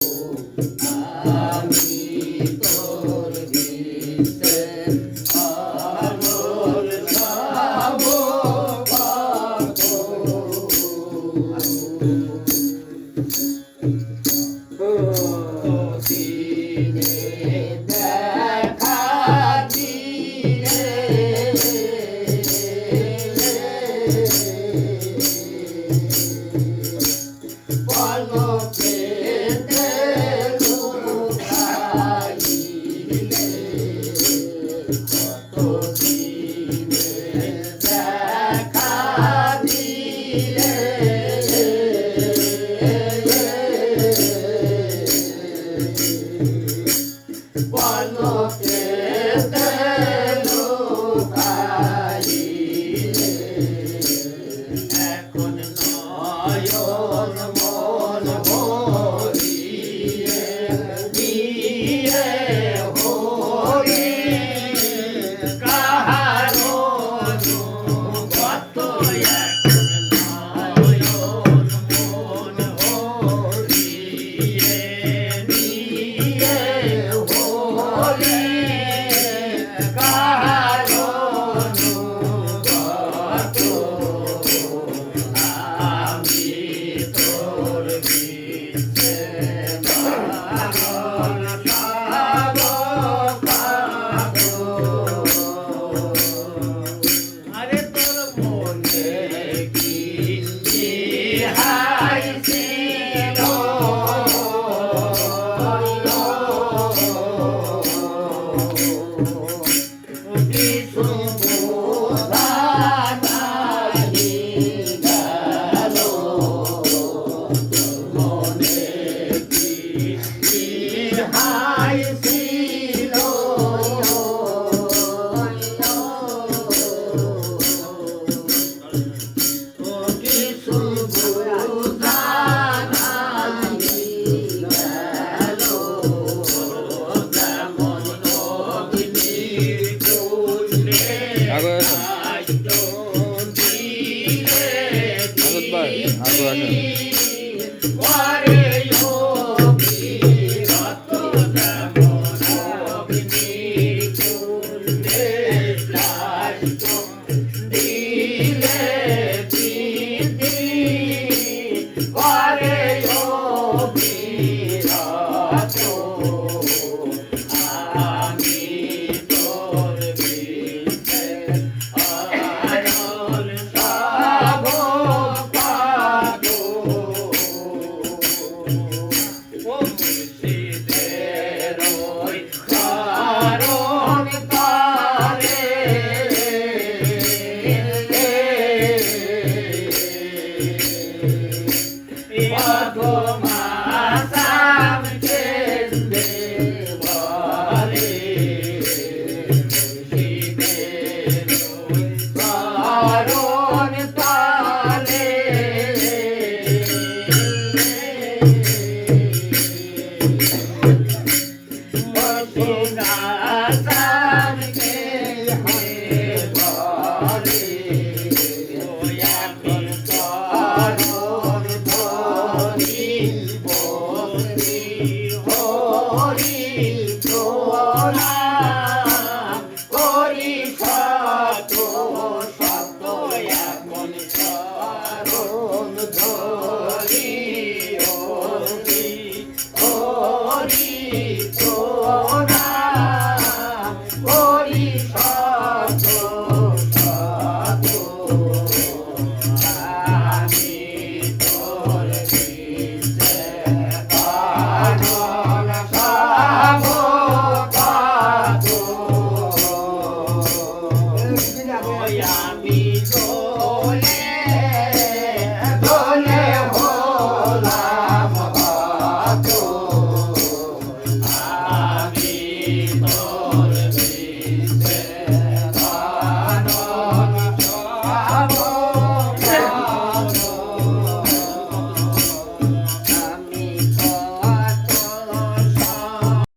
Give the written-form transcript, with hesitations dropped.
আমি তোর দিতে আলোর খাবো দিনে দেখা দিলে পলকেতে লুকাইলে কতদিনে দেখা দিলে পলকেতে লুকাইলে এখন নয়ন মন ভরিয়ে দিয়ে হরি কাহারো অনুগত এখন নয়ন মন ভরিয়ে দিয়ে হরি কাহারো অনুগত আমি তোর দিতে পাগল পাগল আরে তোর মনে কি হাই ছিল কিছু বোঝা নাই গেল মনে কি হাই ছিল কিছু বোঝা নাই গেল যেমন নগ্নির কুণ্ডে পরে বিরত যেমন অগ্নির কুণ্ডে প্রায়শ্চ দিলে বিধি পরে বিরত আমি তোর দিতে আলোর খাবো মুর্শিদের ওই কারণ তারে পাগো মাসাম কেন্দে বলে মুর্শিদের ওই কারণ তারে নাসামকে বলে এখন কারণ ধরি বলি হরি